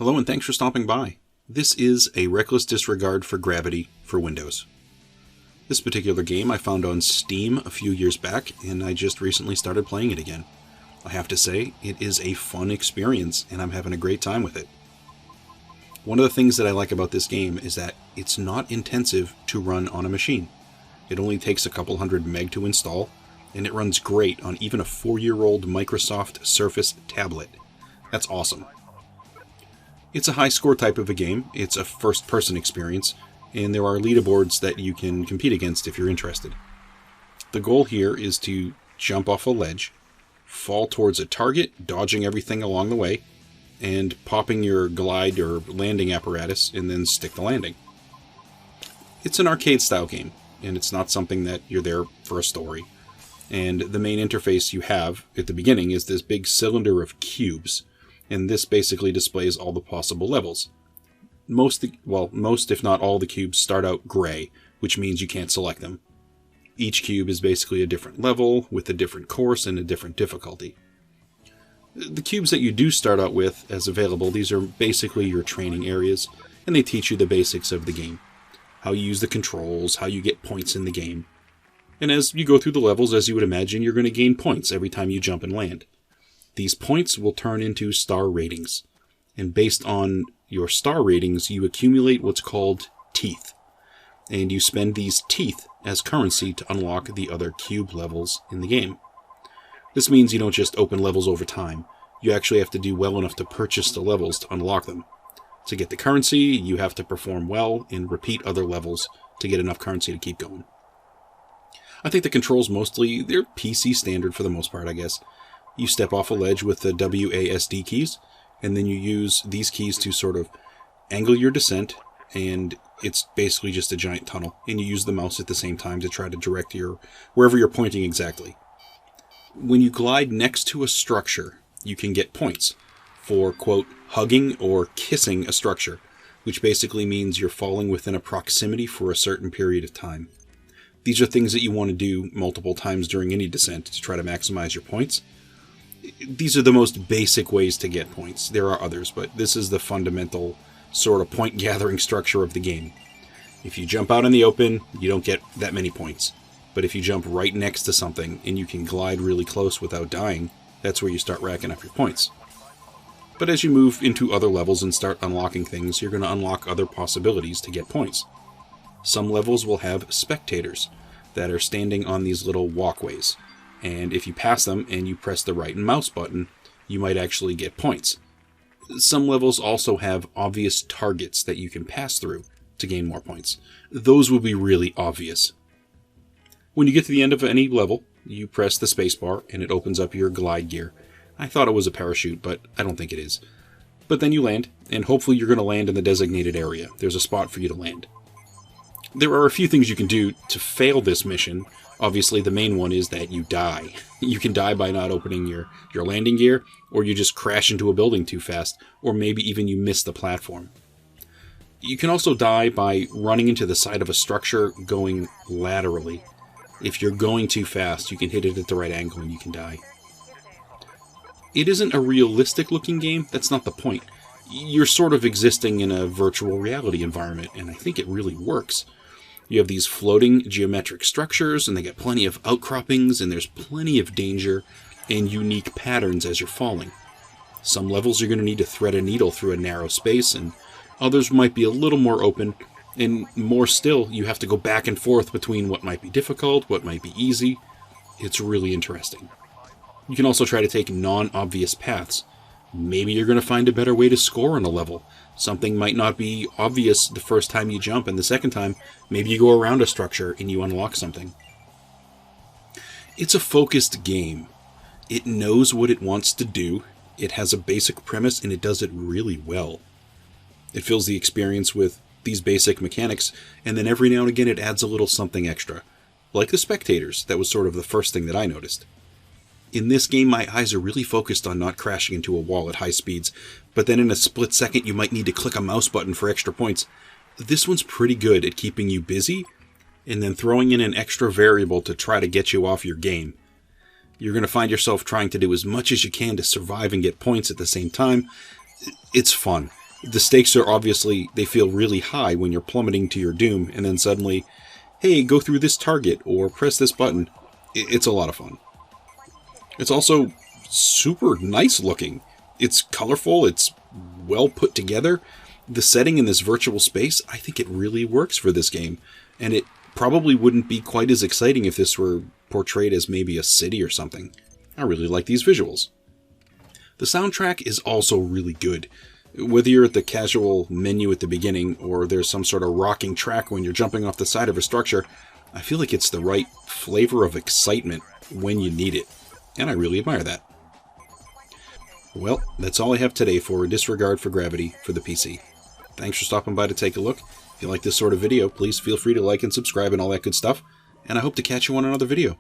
Hello and thanks for stopping by. This is a Reckliess Disregard for Gravity for Windows. This particular game I found on Steam a few years back, and I just recently started playing it again. I have to say, it is a fun experience, and I'm having a great time with it. One of the things that I like about this game is that it's not intensive to run on a machine. It only takes a couple hundred meg to install, and it runs great on even a 4-year-old Microsoft Surface tablet. That's awesome. It's a high-score type of a game, it's a first-person experience, and there are leaderboards that you can compete against if you're interested. The goal here is to jump off a ledge, fall towards a target, dodging everything along the way, and popping your glide or landing apparatus, and then stick the landing. It's an arcade-style game, and it's not something that you're there for a story. And the main interface you have at the beginning is this big cylinder of cubes, and this basically displays all the possible levels. Most if not all the cubes start out gray, which means you can't select them. Each cube is basically a different level, with a different course and a different difficulty. The cubes that you do start out with as available, these are basically your training areas, and they teach you the basics of the game. How you use the controls, how you get points in the game. And as you go through the levels, as you would imagine, you're going to gain points every time you jump and land. These points will turn into star ratings, and based on your star ratings, you accumulate what's called teeth, and you spend these teeth as currency to unlock the other cube levels in the game. This means you don't just open levels over time, you actually have to do well enough to purchase the levels to unlock them. To get the currency, you have to perform well and repeat other levels to get enough currency to keep going. I think the controls mostly, they're PC standard for the most part, I guess. You step off a ledge with the WASD keys, and then you use these keys to sort of angle your descent, and it's basically just a giant tunnel, and you use the mouse at the same time to try to direct wherever you're pointing exactly. When you glide next to a structure, you can get points for, quote, hugging or kissing a structure, which basically means you're falling within a proximity for a certain period of time. These are things that you want to do multiple times during any descent to try to maximize your points. These are the most basic ways to get points. There are others, but this is the fundamental sort of point-gathering structure of the game. If you jump out in the open, you don't get that many points. But if you jump right next to something and you can glide really close without dying, that's where you start racking up your points. But as you move into other levels and start unlocking things, you're going to unlock other possibilities to get points. Some levels will have spectators that are standing on these little walkways. And if you pass them and you press the right mouse button, you might actually get points. Some levels also have obvious targets that you can pass through to gain more points. Those will be really obvious. When you get to the end of any level, you press the spacebar and it opens up your glide gear. I thought it was a parachute, but I don't think it is. But then you land, and hopefully you're going to land in the designated area. There's a spot for you to land. There are a few things you can do to fail this mission. Obviously, the main one is that you die. You can die by not opening your landing gear, or you just crash into a building too fast, or maybe even you miss the platform. You can also die by running into the side of a structure going laterally. If you're going too fast, you can hit it at the right angle and you can die. It isn't a realistic-looking game, that's not the point. You're sort of existing in a virtual reality environment, and I think it really works. You have these floating geometric structures, and they get plenty of outcroppings, and there's plenty of danger and unique patterns as you're falling. Some levels you're going to need to thread a needle through a narrow space, and others might be a little more open, and more still, you have to go back and forth between what might be difficult, what might be easy. It's really interesting. You can also try to take non-obvious paths. Maybe you're going to find a better way to score on a level. Something might not be obvious the first time you jump, and the second time, maybe you go around a structure and you unlock something. It's a focused game. It knows what it wants to do, it has a basic premise, and it does it really well. It fills the experience with these basic mechanics, and then every now and again it adds a little something extra. Like the spectators, that was sort of the first thing that I noticed. In this game, my eyes are really focused on not crashing into a wall at high speeds, but then in a split second you might need to click a mouse button for extra points. This one's pretty good at keeping you busy, and then throwing in an extra variable to try to get you off your game. You're going to find yourself trying to do as much as you can to survive and get points at the same time. It's fun. The stakes are obviously, they feel really high when you're plummeting to your doom, and then suddenly, hey, go through this target, or press this button. It's a lot of fun. It's also super nice looking. It's colorful, it's well put together. The setting in this virtual space, I think it really works for this game. And it probably wouldn't be quite as exciting if this were portrayed as maybe a city or something. I really like these visuals. The soundtrack is also really good. Whether you're at the casual menu at the beginning, or there's some sort of rocking track when you're jumping off the side of a structure, I feel like it's the right flavor of excitement when you need it. And I really admire that. Well, that's all I have today for Disregard for Gravity for the PC. Thanks for stopping by to take a look. If you like this sort of video, please feel free to like and subscribe and all that good stuff. And I hope to catch you on another video.